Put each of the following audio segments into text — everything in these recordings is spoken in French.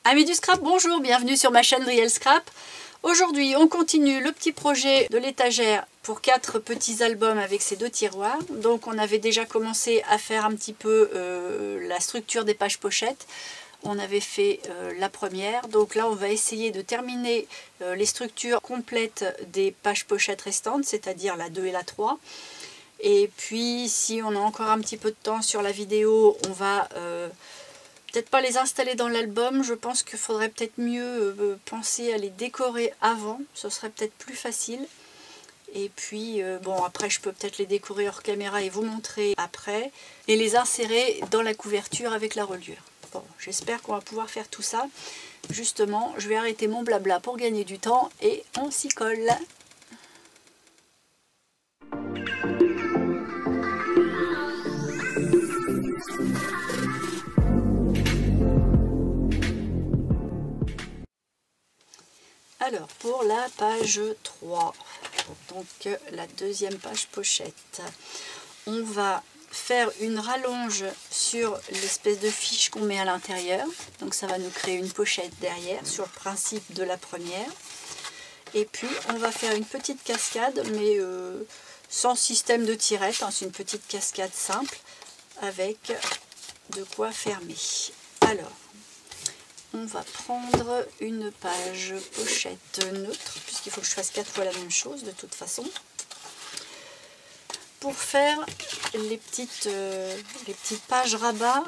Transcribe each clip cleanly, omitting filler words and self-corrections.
Amis du scrap, bonjour, bienvenue sur ma chaîne Riel Scrap. Aujourd'hui, on continue le petit projet de l'étagère pour 4 petits albums avec ces 2 tiroirs. Donc on avait déjà commencé à faire un petit peu la structure des pages pochettes. On avait fait la première, donc là on va essayer de terminer les structures complètes des pages pochettes restantes, c'est-à-dire la 2 et la 3. Et puis si on a encore un petit peu de temps sur la vidéo, on va peut-être pas les installer dans l'album. Je pense qu'il faudrait peut-être mieux penser à les décorer avant, ce serait peut-être plus facile. Et puis bon, après je peux peut-être les décorer hors caméra et vous montrer après, et les insérer dans la couverture avec la reliure. Bon, j'espère qu'on va pouvoir faire tout ça. Justement, je vais arrêter mon blabla pour gagner du temps et on s'y colle. Alors, pour la page 3, donc la deuxième page pochette, on va faire une rallonge sur l'espèce de fiche qu'on met à l'intérieur. Donc ça va nous créer une pochette derrière sur le principe de la première. Et puis on va faire une petite cascade, mais sans système de tirette, hein, c'est une petite cascade simple avec de quoi fermer. Alors, on va prendre une page pochette neutre, puisqu'il faut que je fasse 4 fois la même chose de toute façon. Pour faire les petites pages rabat,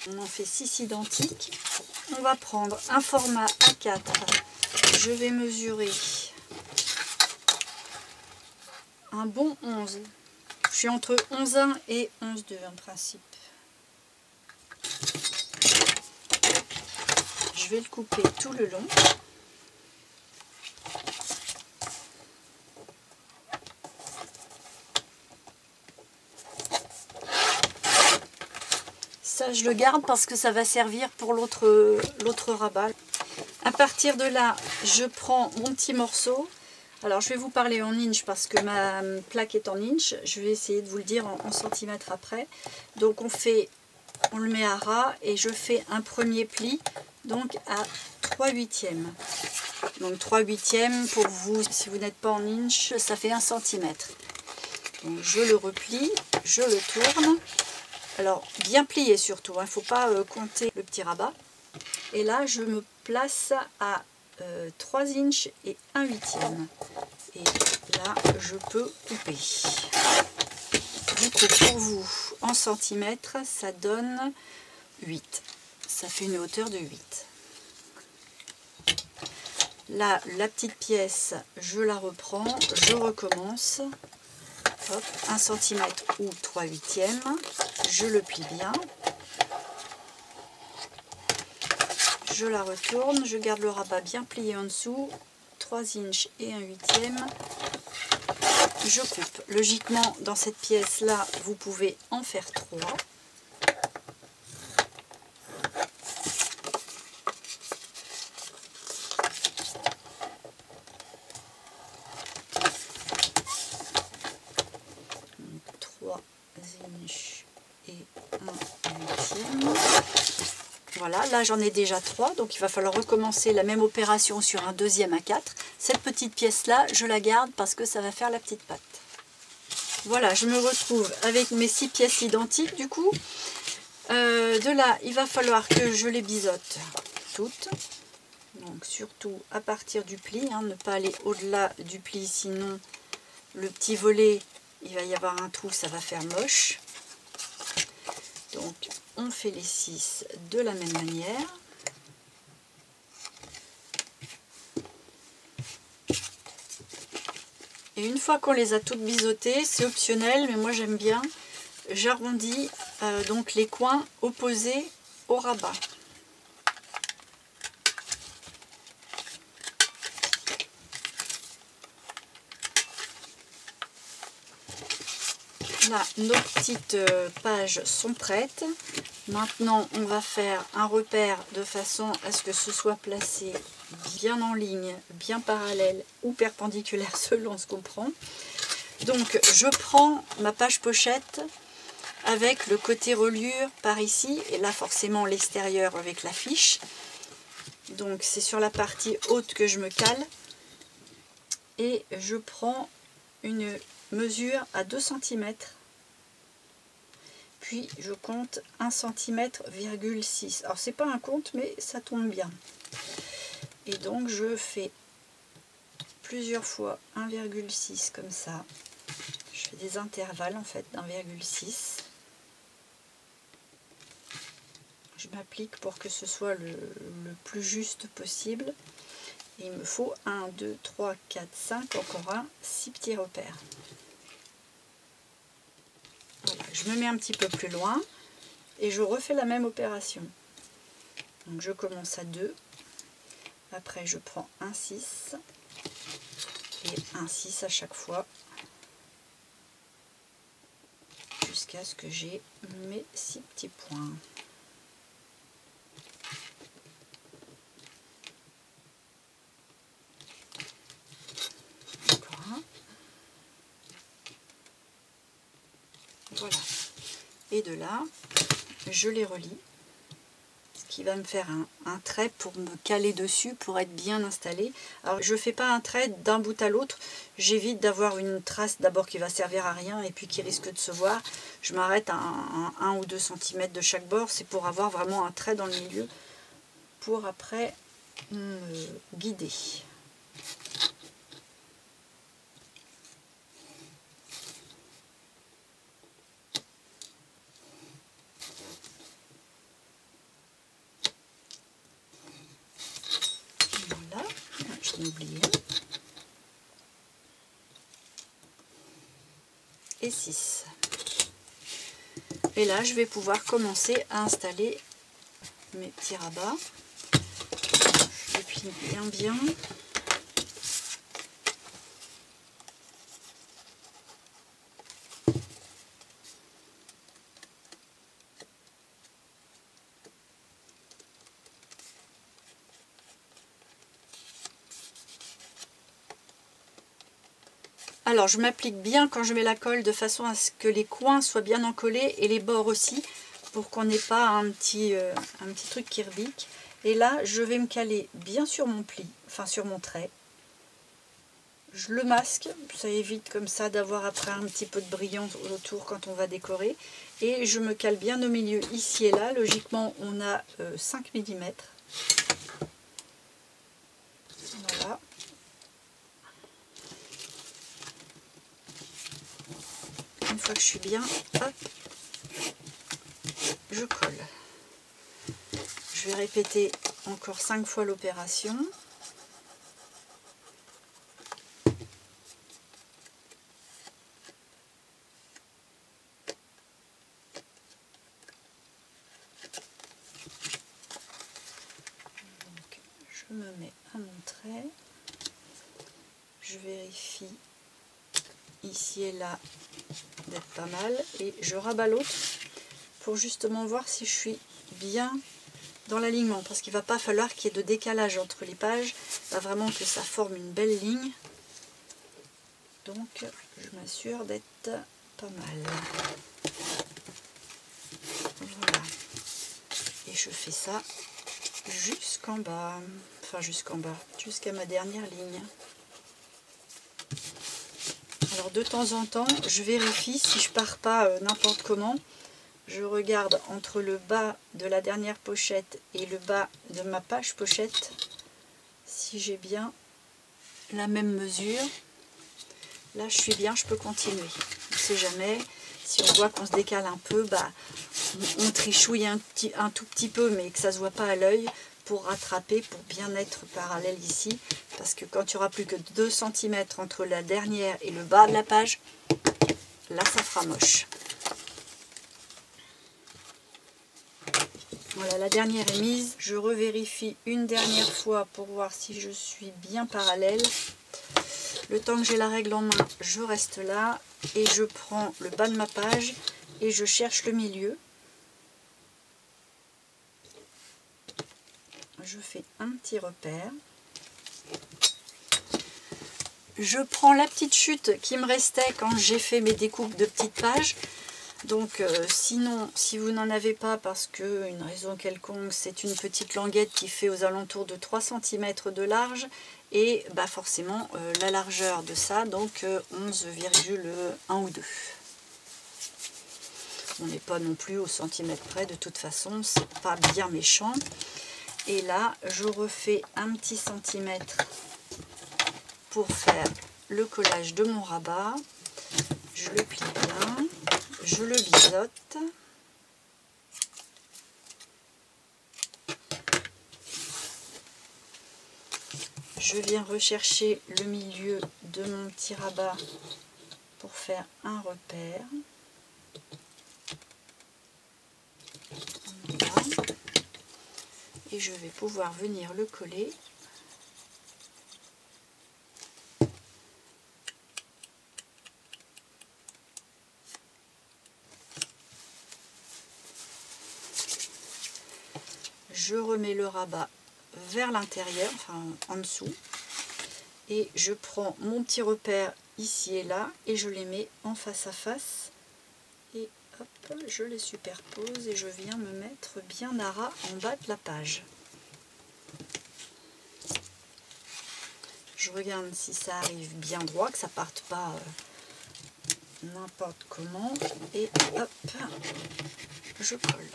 on en fait 6 identiques. On va prendre un format A4. Je vais mesurer un bon 11. Je suis entre 11,1 et 11,2 en principe. Je vais le couper tout le long. Ça, je le garde parce que ça va servir pour l'autre rabat. À partir de là, je prends mon petit morceau. Alors, je vais vous parler en inch parce que ma plaque est en inch. Je vais essayer de vous le dire en centimètres après. Donc, on le met à ras et je fais un premier pli, donc à 3/8. Donc 3/8 pour vous, si vous n'êtes pas en inch, ça fait 1 cm. Donc je le replie, je le tourne. Alors bien plié surtout, il ne faut pas compter le petit rabat. Et là je me place à 3 inches et 1/8. Et là je peux couper. Du coup pour vous, en centimètres, ça donne 8. Ça fait une hauteur de 8. Là, la petite pièce, je la reprends, je recommence. Hop, 1 cm ou 3/8. Je le plie bien. Je la retourne, je garde le rabat bien plié en dessous. 3 inches et 1/8. Je coupe. Logiquement, dans cette pièce-là, vous pouvez en faire 3. Voilà, là j'en ai déjà 3, donc il va falloir recommencer la même opération sur un deuxième A4. Cette petite pièce-là, je la garde parce que ça va faire la petite patte. Voilà, je me retrouve avec mes 6 pièces identiques du coup. De là, il va falloir que je les biseaute toutes. Donc surtout à partir du pli, hein, ne pas aller au-delà du pli, sinon le petit volet, il va y avoir un trou, ça va faire moche. Donc on fait les 6 de la même manière. Et une fois qu'on les a toutes biseautées, c'est optionnel, mais moi j'aime bien, j'arrondis donc les coins opposés au rabat. Là, nos petites pages sont prêtes. Maintenant, on va faire un repère de façon à ce que ce soit placé bien en ligne, bien parallèle ou perpendiculaire selon ce qu'on prend. Donc, je prends ma page pochette avec le côté reliure par ici, et là forcément l'extérieur avec la fiche. Donc c'est sur la partie haute que je me cale. Et je prends une mesure à 2 cm. Puis je compte 1,6 cm. Alors c'est pas un compte, mais ça tombe bien. Et donc je fais plusieurs fois 1,6 comme ça. Je fais des intervalles en fait d'1,6. Je m'applique pour que ce soit le plus juste possible. Et il me faut 1, 2, 3, 4, 5, encore 6 petits repères. Voilà, je me mets un petit peu plus loin et je refais la même opération. Donc je commence à 2, après je prends un 6 et un 6 à chaque fois jusqu'à ce que j'ai mes 6 petits points. Voilà, et de là je les relie, ce qui va me faire un trait pour me caler dessus, pour être bien installé. Alors je fais pas un trait d'un bout à l'autre, j'évite d'avoir une trace d'abord qui va servir à rien et puis qui risque de se voir. Je m'arrête à 1 ou 2 cm de chaque bord, c'est pour avoir vraiment un trait dans le milieu pour après me guider. Voilà, je l'ai oublié. Et 6. Et là, je vais pouvoir commencer à installer mes petits rabats. Je les plie bien bien. Alors je m'applique bien quand je mets la colle de façon à ce que les coins soient bien encollés et les bords aussi, pour qu'on n'ait pas un petit truc qui rebique. Et là je vais me caler bien sur mon pli, enfin sur mon trait. Je le masque, ça évite comme ça d'avoir après un petit peu de brillant autour quand on va décorer. Et je me cale bien au milieu ici et là, logiquement on a 5 mm. Voilà. Une fois que je suis bien, hop, je colle. Je vais répéter encore 5 fois l'opération. Donc, je me mets à mon trait. Je vérifie ici et là d'être pas mal et je rabats l'autre pour justement voir si je suis bien dans l'alignement, parce qu'il va pas falloir qu'il y ait de décalage entre les pages, il va vraiment que ça forme une belle ligne, donc je m'assure d'être pas mal. Voilà, et je fais ça jusqu'en bas, enfin jusqu'en bas, jusqu'à ma dernière ligne. Alors de temps en temps, je vérifie si je pars pas n'importe comment. Je regarde entre le bas de la dernière pochette et le bas de ma page pochette si j'ai bien la même mesure. Là je suis bien, je peux continuer. On ne sait jamais, si on voit qu'on se décale un peu, bah, on trichouille un tout petit peu, mais que ça ne se voit pas à l'œil, pour rattraper, pour bien être parallèle ici, parce que quand il n'y aura plus que 2 cm entre la dernière et le bas de la page, là ça fera moche. Voilà, la dernière est mise. Je revérifie une dernière fois pour voir si je suis bien parallèle. Le temps que j'ai la règle en main, je reste là et je prends le bas de ma page et je cherche le milieu. Je fais un petit repère. Je prends la petite chute qui me restait quand j'ai fait mes découpes de petites pages. Donc sinon, si vous n'en avez pas parce que une raison quelconque, c'est une petite languette qui fait aux alentours de 3 cm de large et bah forcément la largeur de ça, donc 11,1 ou 2. On n'est pas non plus au centimètre près, de toute façon, c'est pas bien méchant. Et là, je refais un petit centimètre pour faire le collage de mon rabat. Je le plie bien, je le biseaute. Je viens rechercher le milieu de mon petit rabat pour faire un repère. Voilà. Et je vais pouvoir venir le coller. Je remets le rabat vers l'intérieur, enfin en dessous, et je prends mon petit repère ici et là et je les mets en face à face et hop, je les superpose et je viens me mettre bien à ras en bas de la page. Je regarde si ça arrive bien droit, que ça parte pas n'importe comment, et hop, je colle.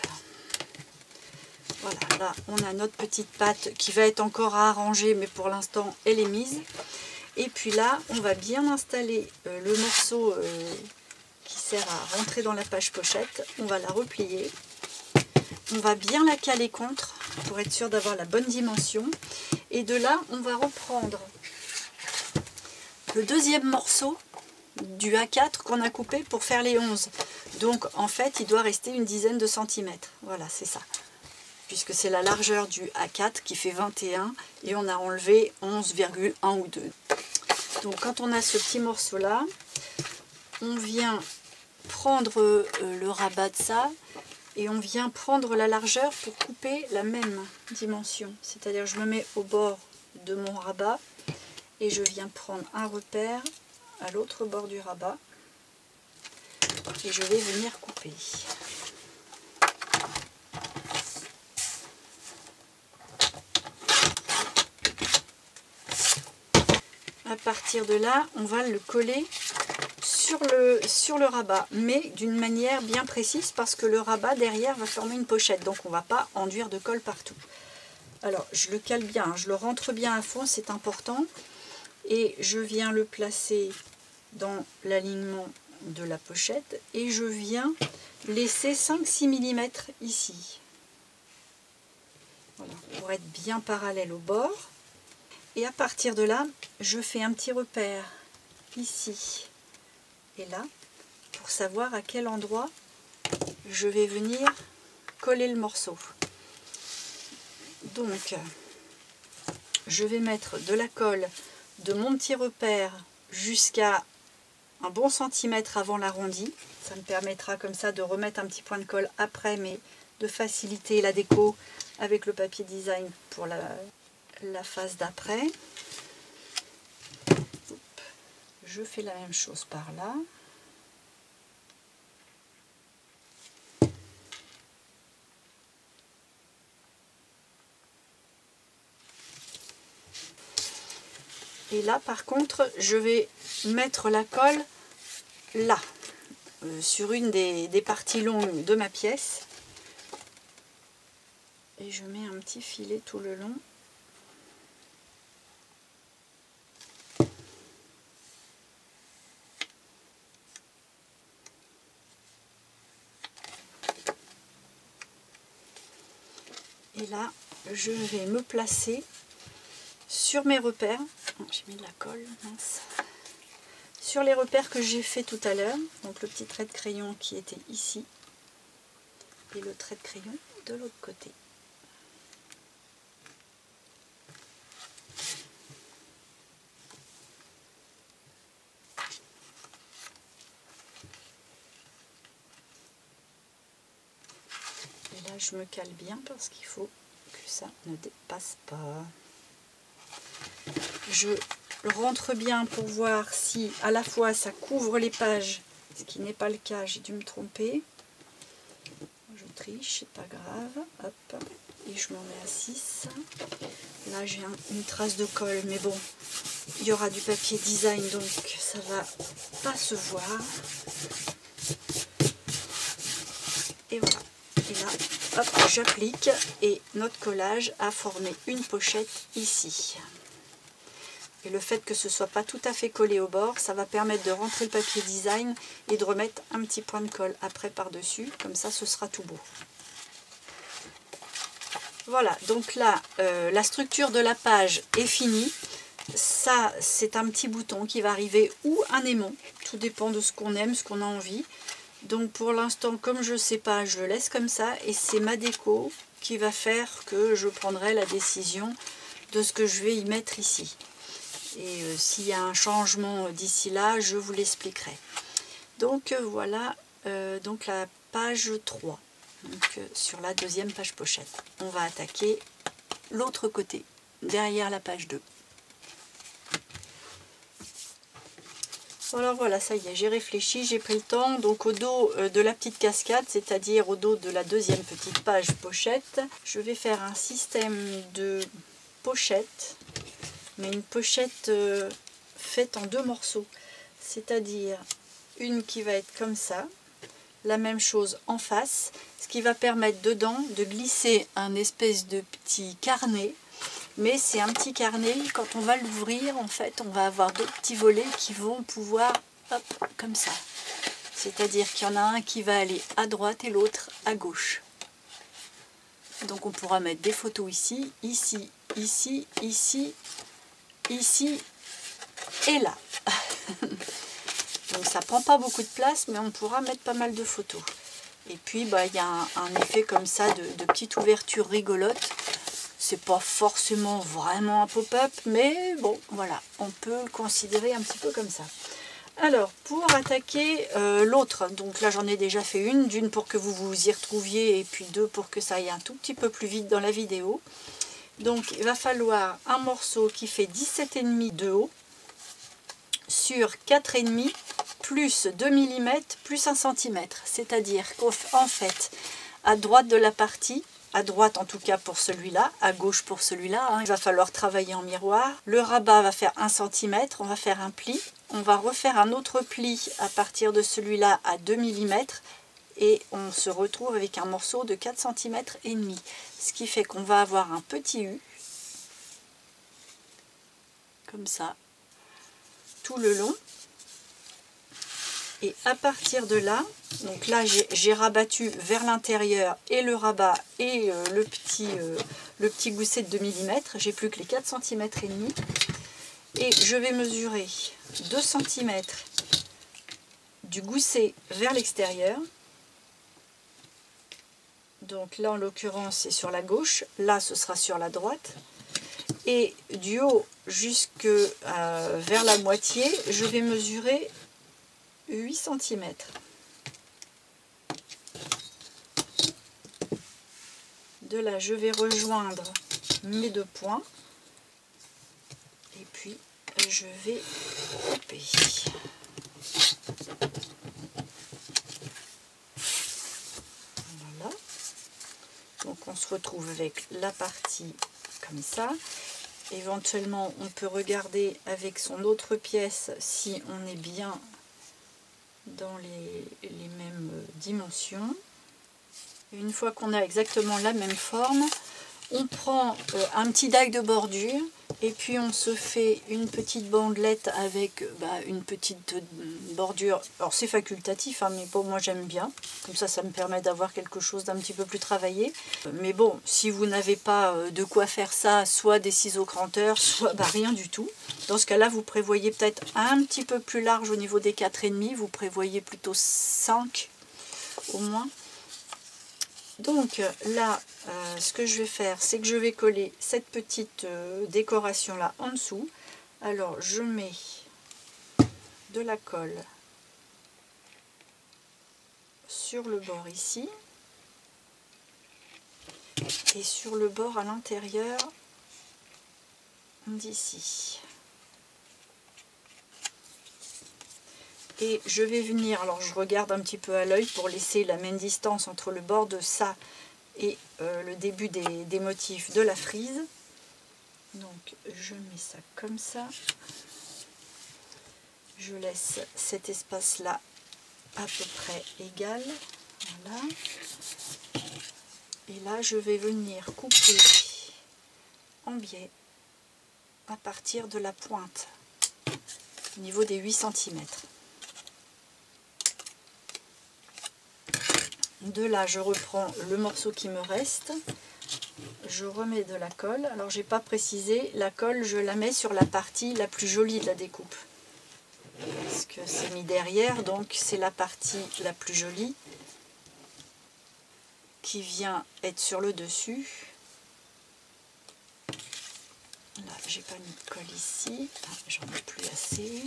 Voilà, là on a notre petite pâte qui va être encore à arranger, mais pour l'instant elle est mise. Et puis là, on va bien installer le morceau qui sert à rentrer dans la page pochette. On va la replier. On va bien la caler contre pour être sûr d'avoir la bonne dimension. Et de là, on va reprendre le deuxième morceau du A4 qu'on a coupé pour faire les 11. Donc en fait, il doit rester une dizaine de centimètres. Voilà, c'est ça. Puisque c'est la largeur du A4 qui fait 21 et on a enlevé 11,1 ou 2. Donc quand on a ce petit morceau là, on vient prendre le rabat de ça et on vient prendre la largeur pour couper la même dimension. C'est-à-dire je me mets au bord de mon rabat et je viens prendre un repère à l'autre bord du rabat et je vais venir couper. À partir de là, on va le coller sur le rabat, mais d'une manière bien précise parce que le rabat derrière va former une pochette, donc on ne va pas enduire de colle partout. Alors je le cale bien, je le rentre bien à fond, c'est important, et je viens le placer dans l'alignement de la pochette et je viens laisser 5-6 mm ici. Voilà, pour être bien parallèle au bord. Et à partir de là, je fais un petit repère ici et là pour savoir à quel endroit je vais venir coller le morceau. Donc, je vais mettre de la colle de mon petit repère jusqu'à un bon centimètre avant l'arrondi. Ça me permettra comme ça de remettre un petit point de colle après, mais de faciliter la déco avec le papier design pour la phase d'après. Je fais la même chose par là. Et là par contre je vais mettre la colle là, sur une des parties longues de ma pièce. Et je mets un petit filet tout le long. Et là, je vais me placer sur mes repères. Oh, j'ai mis de la colle, mince. Sur les repères que j'ai fait tout à l'heure. Donc le petit trait de crayon qui était ici. Et le trait de crayon de l'autre côté. Et là, je me cale bien parce qu'il faut que ça ne dépasse pas. Je rentre bien pour voir si à la fois ça couvre les pages ce qui n'est pas le cas, j'ai dû me tromper. Je triche, c'est pas grave. Hop, et je m'en mets à 6. Là j'ai une trace de colle, mais bon, il y aura du papier design, donc ça va pas se voir. Et voilà. Et là, hop, j'applique et notre collage a formé une pochette ici. Et le fait que ce soit pas tout à fait collé au bord, ça va permettre de rentrer le papier design et de remettre un petit point de colle après par-dessus. Comme ça, ce sera tout beau. Voilà, donc là, la structure de la page est finie. Ça, c'est un petit bouton qui va arriver ou un aimant. Tout dépend de ce qu'on aime, ce qu'on a envie. Donc pour l'instant, comme je ne sais pas, je le laisse comme ça. Et c'est ma déco qui va faire que je prendrai la décision de ce que je vais y mettre ici. Et s'il y a un changement d'ici là, je vous l'expliquerai. Donc voilà, donc la page 3. Donc, sur la deuxième page pochette. On va attaquer l'autre côté, derrière la page 2. Alors voilà, ça y est, j'ai réfléchi, j'ai pris le temps. Donc au dos de la petite cascade, c'est-à-dire au dos de la deuxième petite page pochette, je vais faire un système de pochette, mais une pochette faite en 2 morceaux. C'est-à-dire une qui va être comme ça, la même chose en face, ce qui va permettre dedans de glisser un espèce de petit carnet. Mais c'est un petit carnet, quand on va l'ouvrir, en fait, on va avoir 2 petits volets qui vont pouvoir, hop, comme ça. C'est-à-dire qu'il y en a un qui va aller à droite et l'autre à gauche. Donc on pourra mettre des photos ici, ici, ici, ici, ici et là. Donc ça prend pas beaucoup de place, mais on pourra mettre pas mal de photos. Et puis bah, y a un effet comme ça de petite ouverture rigolote. C'est pas forcément vraiment un pop-up, mais bon, voilà, on peut le considérer un petit peu comme ça. Alors, pour attaquer l'autre, donc là j'en ai déjà fait d'une pour que vous vous y retrouviez, et puis 2 pour que ça aille un tout petit peu plus vite dans la vidéo. Donc il va falloir un morceau qui fait 17,5 de haut, sur 4,5 plus 2 mm plus 1 cm. C'est-à-dire qu'en fait, à droite de la partie, à droite en tout cas pour celui-là, à gauche pour celui-là, hein, il va falloir travailler en miroir. Le rabat va faire 1 cm, on va faire un pli. On va refaire un autre pli à partir de celui-là à 2 mm et on se retrouve avec un morceau de 4 cm et demi. Ce qui fait qu'on va avoir un petit U, comme ça, tout le long. Et à partir de là, donc là j'ai rabattu vers l'intérieur et le rabat et le petit gousset de 2 mm. J'ai plus que les 4 cm et demi. Et je vais mesurer 2 cm du gousset vers l'extérieur. Donc là en l'occurrence c'est sur la gauche, là ce sera sur la droite. Et du haut jusque vers la moitié, je vais mesurer 8 cm. De là, je vais rejoindre mes 2 points. Et puis, je vais couper. Voilà. Donc, on se retrouve avec la partie comme ça. Éventuellement, on peut regarder avec son autre pièce si on est bien dans les mêmes dimensions. Et une fois qu'on a exactement la même forme, on prend un petit die de bordure et puis on se fait une petite bandelette avec une petite bordure. Alors c'est facultatif, hein, mais bon, moi j'aime bien. Comme ça me permet d'avoir quelque chose d'un petit peu plus travaillé. Mais bon, si vous n'avez pas de quoi faire ça, soit des ciseaux cranteurs, soit rien du tout. Dans ce cas-là, vous prévoyez peut-être un petit peu plus large au niveau des 4,5. Vous prévoyez plutôt 5 au moins. Donc là, ce que je vais faire, c'est que je vais coller cette petite décoration là en dessous. Alors je mets de la colle sur le bord ici et sur le bord à l'intérieur d'ici. Et je vais venir, alors je regarde un petit peu à l'œil pour laisser la même distance entre le bord de ça et le début des motifs de la frise. Donc je mets ça comme ça. Je laisse cet espace-là à peu près égal. Voilà. Et là, je vais venir couper en biais à partir de la pointe, au niveau des 8 cm. De là, je reprends le morceau qui me reste. Je remets de la colle. Alors, j'ai pas précisé, la colle, je la mets sur la partie la plus jolie de la découpe. Parce que c'est mis derrière, donc c'est la partie la plus jolie qui vient être sur le dessus. Là, j'ai pas mis de colle ici. Ah, j'en ai plus assez.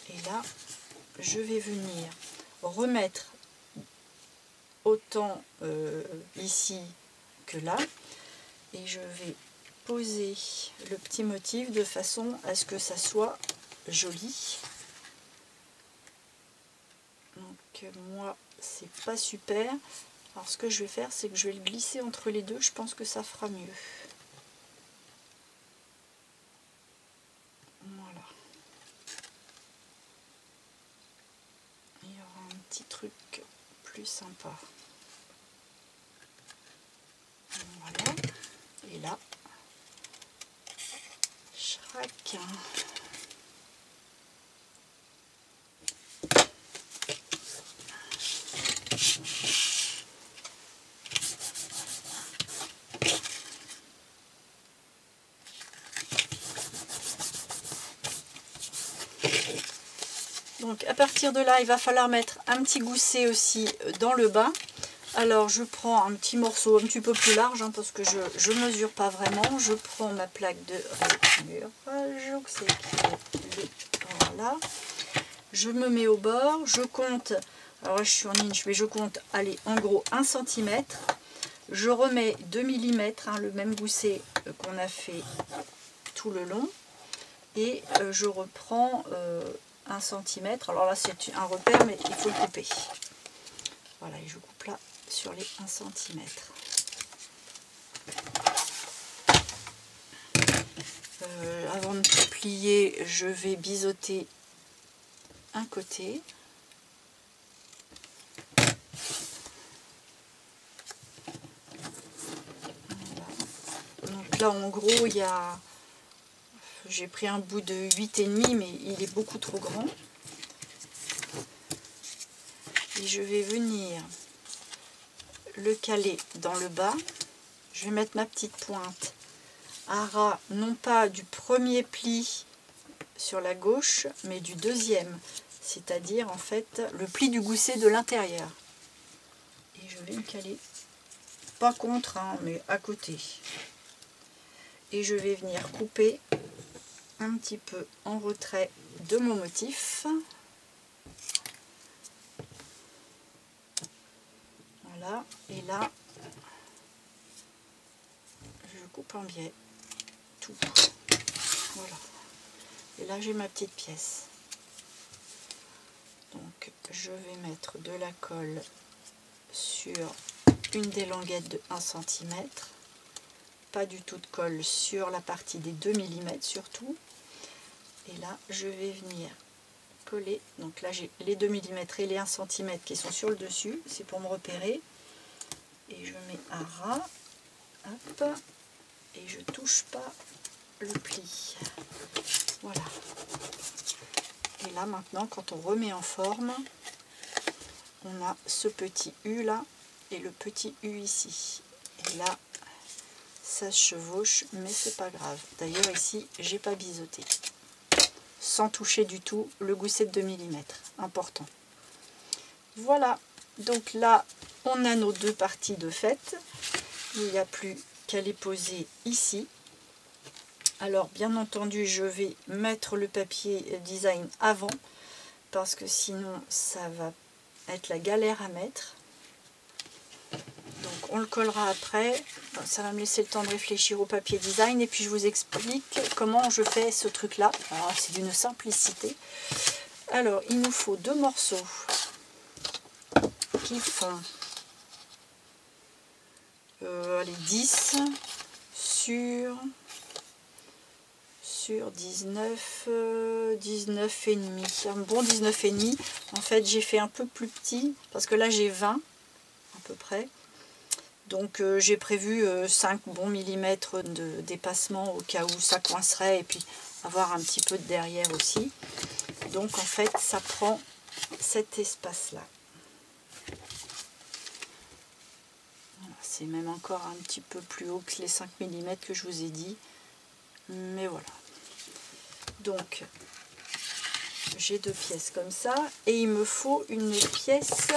Et là, je vais venir remettre autant ici que là. Et je vais poser le petit motif de façon à ce que ça soit joli. Donc moi, c'est pas super. Alors ce que je vais faire, c'est que je vais le glisser entre les deux. Je pense que ça fera mieux. Voilà. Il y aura un petit truc plus sympa. Voilà. Et là, chacun. Donc à partir de là, il va falloir mettre un petit gousset aussi dans le bas. Alors je prends un petit morceau un petit peu plus large, hein, parce que je ne mesure pas vraiment. Je prends ma plaque de rémurage, voilà. Je me mets au bord, je compte, alors là je suis en inch, mais je compte, allez, en gros 1 cm. Je remets 2 mm, hein, le même gousset qu'on a fait tout le long. Et je reprends 1 cm. Alors là c'est un repère, mais il faut le couper. Voilà, et je coupe là sur les 1 cm. Avant de plier, je vais biseauter un côté. Voilà. Donc là en gros il y a, j'ai pris un bout de 8,5, mais il est beaucoup trop grand. Et je vais venir le caler dans le bas. Je vais mettre ma petite pointe à ras, non pas du premier pli sur la gauche, mais du deuxième, c'est-à-dire en fait le pli du gousset de l'intérieur. Et je vais me caler, pas contre, hein, mais à côté. Et je vais venir couper un petit peu en retrait de mon motif. Voilà, et là, je coupe en biais tout. Voilà. Et là, j'ai ma petite pièce. Donc, je vais mettre de la colle sur une des languettes de 1 cm. Pas du tout de colle sur la partie des 2 mm surtout. Et là, je vais venir coller. Donc là, j'ai les 2 mm et les 1 cm qui sont sur le dessus. C'est pour me repérer. Et je mets à ras. Hop. Et je touche pas le pli. Voilà. Et là, maintenant, quand on remet en forme, on a ce petit U là et le petit U ici. Et là, ça se chevauche, mais c'est pas grave. D'ailleurs, ici, j'ai pas biseauté. Sans toucher du tout le gousset de 2 mm. Important. Voilà. Donc là, on a nos deux parties de fait. Il n'y a plus qu'à les poser ici. Alors bien entendu je vais mettre le papier design avant parce que sinon ça va être la galère à mettre. Donc on le collera après, ça va me laisser le temps de réfléchir au papier design et puis je vous explique comment je fais ce truc là. Alors c'est d'une simplicité. Alors il nous faut 2 morceaux qui font allez, 10 sur 19, 19 et demi, un bon 19 et demi. En fait j'ai fait un peu plus petit parce que là j'ai 20 à peu près. Donc j'ai prévu 5 bons millimètres de dépassement au cas où ça coincerait et puis avoir un petit peu de derrière aussi. Donc en fait ça prend cet espace là. Voilà, c'est même encore un petit peu plus haut que les 5 mm que je vous ai dit. Mais voilà. Donc j'ai 2 pièces comme ça et il me faut une pièce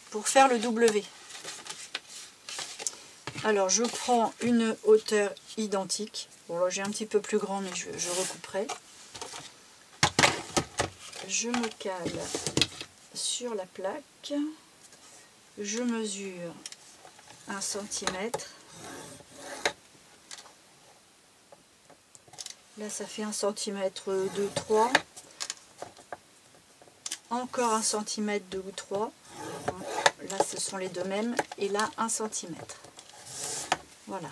pour faire le W. Alors je prends une hauteur identique. Bon là j'ai un petit peu plus grand mais je recouperai. Je me cale sur la plaque. Je mesure 1 cm. Là ça fait 1 cm 2, 3. Encore 1 cm 2 ou 3. Là ce sont les deux mêmes. Et là 1 cm. Voilà.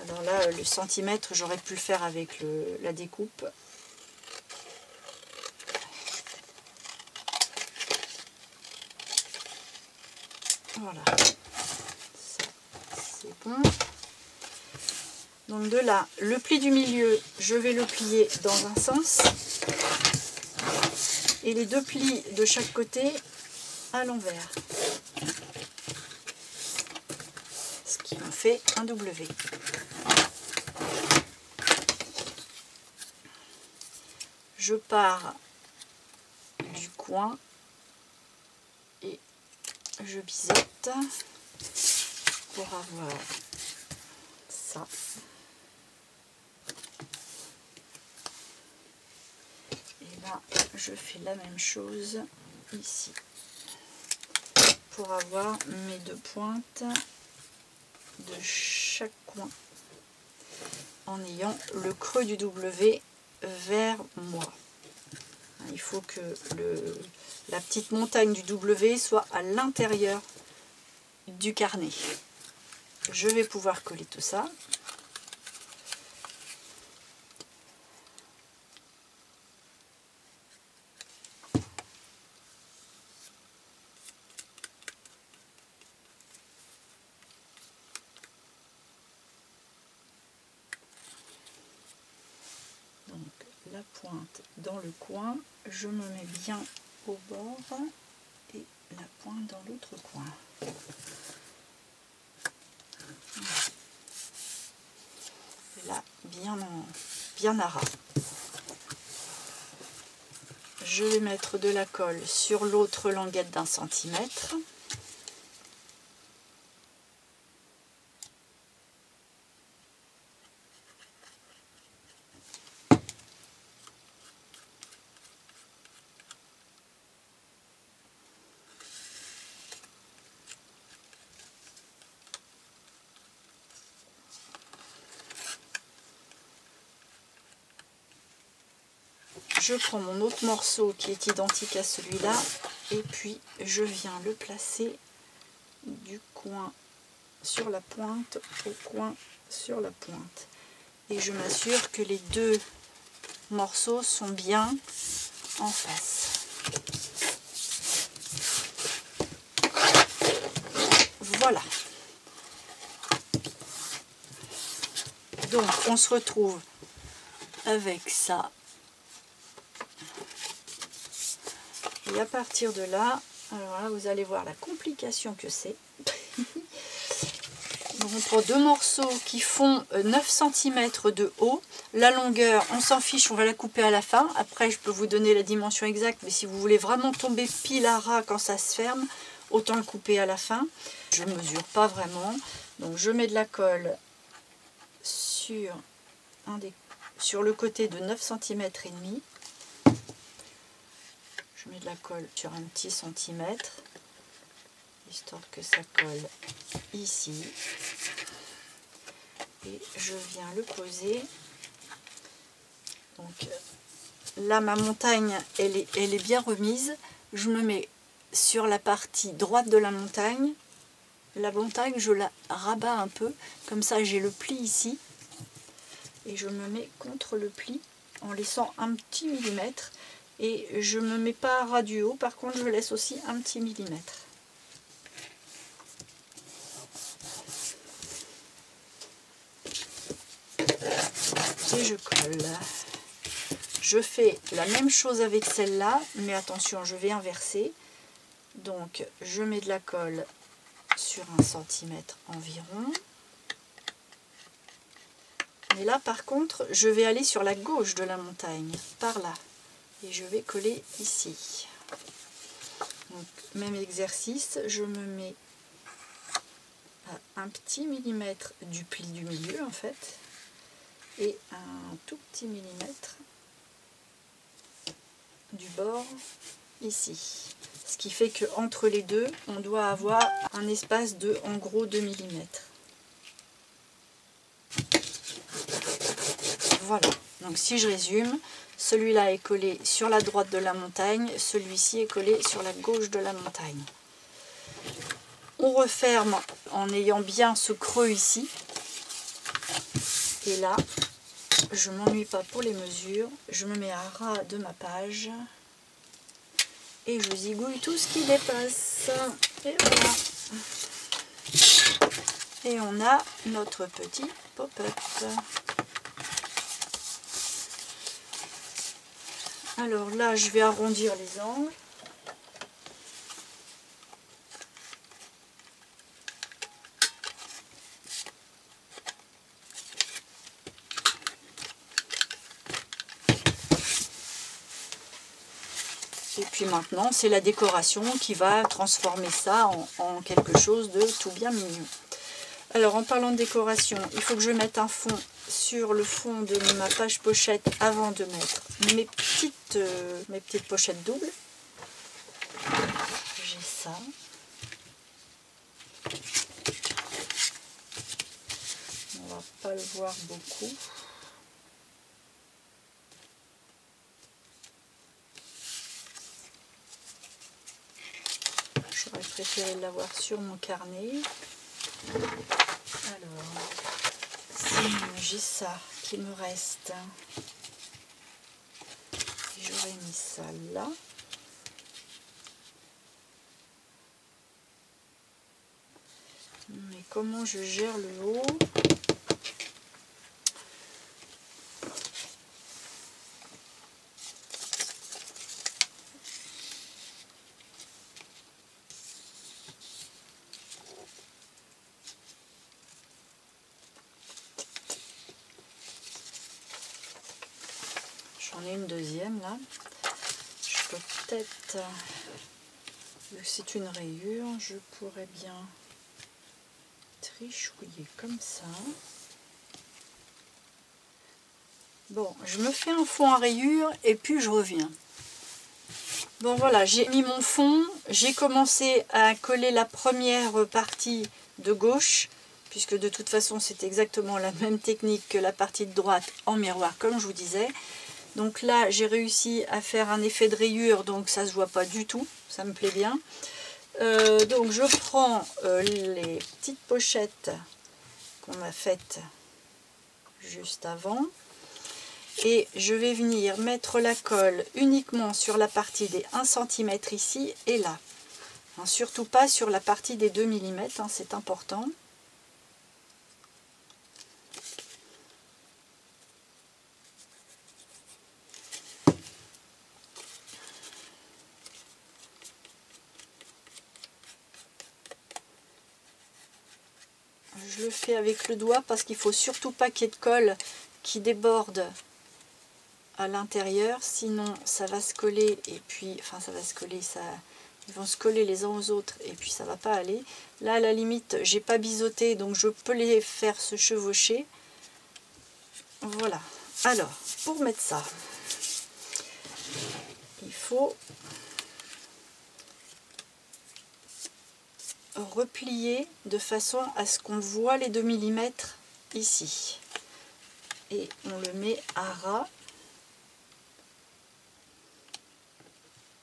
Alors là, le centimètre, j'aurais pu le faire avec la découpe. Voilà. Ça, c'est bon. Donc de là, le pli du milieu, je vais le plier dans un sens. Et les 2 plis de chaque côté à l'envers. Ce qui me fait un W. Je pars du coin et je bisette pour avoir ça. Et là, je fais la même chose ici pour avoir mes 2 pointes de chaque coin en ayant le creux du W vers moi. Il faut que la petite montagne du W soit à l'intérieur du carnet. Je vais pouvoir coller tout ça. La pointe dans le coin, je me mets bien au bord et la pointe dans l'autre coin. Et là, bien à ras. Je vais mettre de la colle sur l'autre languette d'1 centimètre. Je prends mon autre morceau qui est identique à celui-là et puis je viens le placer du coin sur la pointe au coin sur la pointe. Et je m'assure que les 2 morceaux sont bien en face. Voilà. Donc on se retrouve avec ça. Et à partir de là, alors là vous allez voir la complication que c'est. Donc on prend 2 morceaux qui font 9 cm de haut. La longueur, on s'en fiche, on va la couper à la fin. Après je peux vous donner la dimension exacte, mais si vous voulez vraiment tomber pile à ras quand ça se ferme, autant le couper à la fin. Je ne mesure pas vraiment. Donc je mets de la colle sur sur le côté de 9 cm et demi. Je mets de la colle sur un petit centimètre, histoire que ça colle ici. Et je viens le poser. Donc là, ma montagne, elle est bien remise. Je me mets sur la partie droite de la montagne. La montagne, je la rabats un peu, comme ça j'ai le pli ici. Et je me mets contre le pli en laissant un petit millimètre. Et je ne me mets pas à ras du haut, par contre je laisse aussi un petit millimètre. Et je colle. Je fais la même chose avec celle-là, mais attention, je vais inverser. Donc je mets de la colle sur 1 cm environ. Mais là par contre, je vais aller sur la gauche de la montagne, par là. Et je vais coller ici. Donc même exercice, je me mets à un petit millimètre du pli du milieu en fait. Et un tout petit millimètre du bord ici. Ce qui fait que entre les deux, on doit avoir un espace de en gros 2 mm. Voilà. Donc si je résume, celui-là est collé sur la droite de la montagne, celui-ci est collé sur la gauche de la montagne. On referme en ayant bien ce creux ici. Et là, je ne m'ennuie pas pour les mesures, je me mets à ras de ma page et je zigouille tout ce qui dépasse. Et voilà. Et on a notre petit pop-up. Alors là, je vais arrondir les angles. Et puis maintenant, c'est la décoration qui va transformer ça en quelque chose de tout bien mignon. Alors en parlant de décoration, il faut que je mette un fond sur le fond de ma page pochette avant de mettre mes petites pochettes doubles. J'ai ça. On va pas le voir beaucoup. J'aurais préféré l'avoir sur mon carnet. Alors, sinon j'ai ça qui me reste. J'aurais mis ça là. Mais comment je gère le haut? J'en ai une deuxième là. Je peux peut-être, vu que c'est une rayure, je pourrais bien trichouiller comme ça. Bon, je me fais un fond à rayures et puis je reviens. Bon voilà, j'ai mis mon fond, j'ai commencé à coller la première partie de gauche, puisque de toute façon c'est exactement la même technique que la partie de droite en miroir comme je vous disais. Donc là j'ai réussi à faire un effet de rayure, donc ça se voit pas du tout, ça me plaît bien. Donc je prends les petites pochettes qu'on a faites juste avant et je vais venir mettre la colle uniquement sur la partie des 1 cm ici et là, hein, surtout pas sur la partie des 2 mm, hein, c'est important. Je le fais avec le doigt parce qu'il faut surtout pas qu'il y ait de colle qui déborde à l'intérieur, sinon ça va se coller et puis, enfin ça va se coller, ils vont se coller les uns aux autres et puis ça va pas aller. Là à la limite j'ai pas biseauté donc je peux les faire se chevaucher. Voilà. Alors, pour mettre ça, il faut replier de façon à ce qu'on voit les 2 mm ici. Et on le met à ras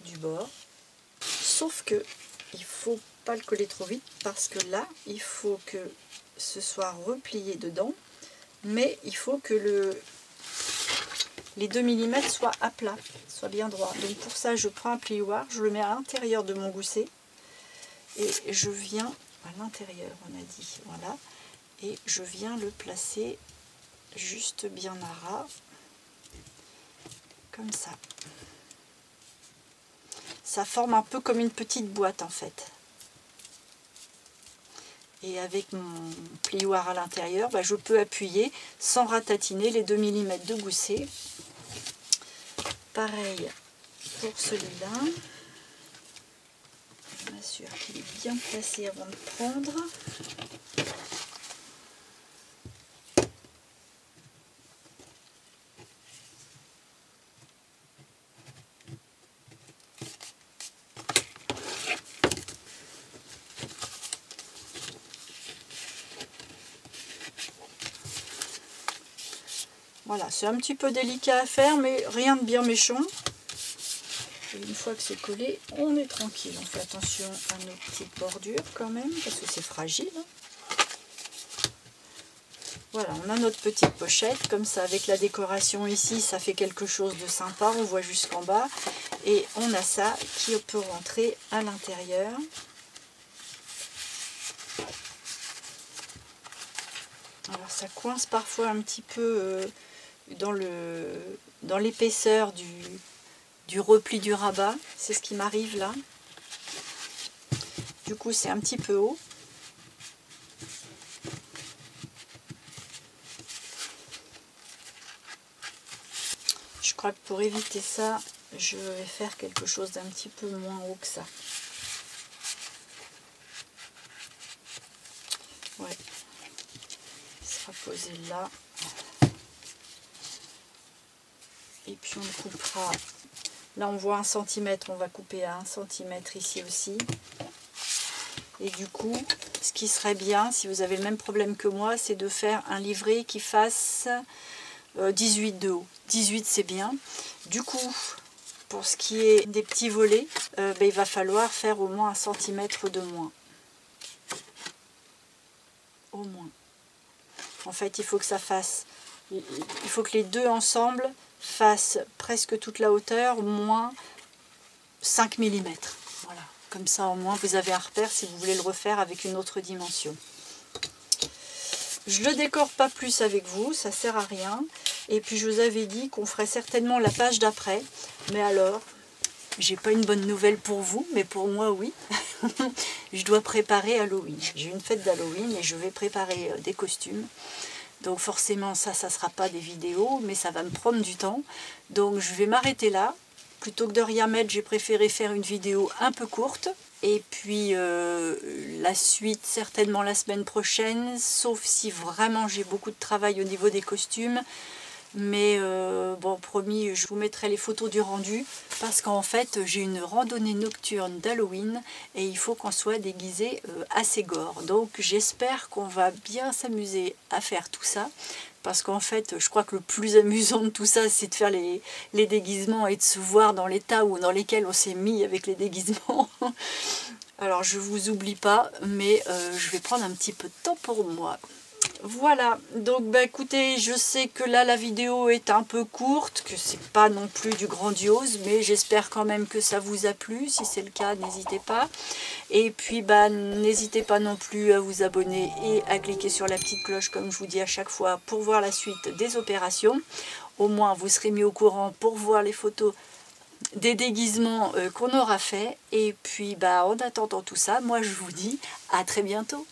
du bord. Sauf que il faut pas le coller trop vite parce que là, il faut que ce soit replié dedans, mais il faut que les 2 mm soient à plat, soient bien droits. Donc pour ça, je prends un plioir, je le mets à l'intérieur de mon gousset et je viens à l'intérieur, on a dit, voilà, et je viens le placer juste bien à ras, comme ça. Ça forme un peu comme une petite boîte en fait. Et avec mon plioir à l'intérieur, je peux appuyer sans ratatiner les 2 mm de gousset. Pareil pour celui-là. Je m'assure qu'il est bien placé avant de prendre. Voilà, c'est un petit peu délicat à faire, mais rien de bien méchant. Et une fois que c'est collé, on est tranquille. On fait attention à nos petites bordures quand même, parce que c'est fragile. Voilà, on a notre petite pochette, comme ça avec la décoration ici, ça fait quelque chose de sympa, on voit jusqu'en bas. Et on a ça qui peut rentrer à l'intérieur. Alors ça coince parfois un petit peu dans l'épaisseur du repli du rabat, c'est ce qui m'arrive là. Du coup c'est un petit peu haut. Je crois que pour éviter ça, je vais faire quelque chose d'un petit peu moins haut que ça. Ouais, il sera posé là. Et puis on le coupera. Là on voit 1 cm, on va couper à 1 cm ici aussi. Et du coup, ce qui serait bien, si vous avez le même problème que moi, c'est de faire un livret qui fasse 18 de haut. 18 c'est bien. Du coup, pour ce qui est des petits volets, il va falloir faire au moins 1 cm de moins. Au moins. En fait, il faut que ça fasse... Il faut que les deux ensemble fassent presque toute la hauteur, moins 5 mm. Voilà. Comme ça, au moins, vous avez un repère si vous voulez le refaire avec une autre dimension. Je ne le décore pas plus avec vous, ça sert à rien. Et puis, je vous avais dit qu'on ferait certainement la page d'après. Mais alors, j'ai pas une bonne nouvelle pour vous, mais pour moi, oui. Je dois préparer Halloween. J'ai une fête d'Halloween et je vais préparer des costumes. Donc forcément, ça ne sera pas des vidéos, mais ça va me prendre du temps. Donc je vais m'arrêter là. Plutôt que de rien mettre, j'ai préféré faire une vidéo un peu courte. Et puis la suite certainement la semaine prochaine, sauf si vraiment j'ai beaucoup de travail au niveau des costumes. Mais bon, promis, je vous mettrai les photos du rendu parce qu'en fait j'ai une randonnée nocturne d'Halloween et il faut qu'on soit déguisé assez gore. Donc j'espère qu'on va bien s'amuser à faire tout ça parce qu'en fait je crois que le plus amusant de tout ça c'est de faire les déguisements et de se voir dans l'état dans lesquels on s'est mis avec les déguisements. Alors je vous oublie pas, mais je vais prendre un petit peu de temps pour moi. Voilà, donc écoutez, je sais que là la vidéo est un peu courte, que c'est pas non plus du grandiose, mais j'espère quand même que ça vous a plu. Si c'est le cas, n'hésitez pas. Et puis n'hésitez pas non plus à vous abonner et à cliquer sur la petite cloche comme je vous dis à chaque fois pour voir la suite des opérations. Au moins vous serez mis au courant pour voir les photos des déguisements qu'on aura fait. Et puis en attendant tout ça, moi je vous dis à très bientôt.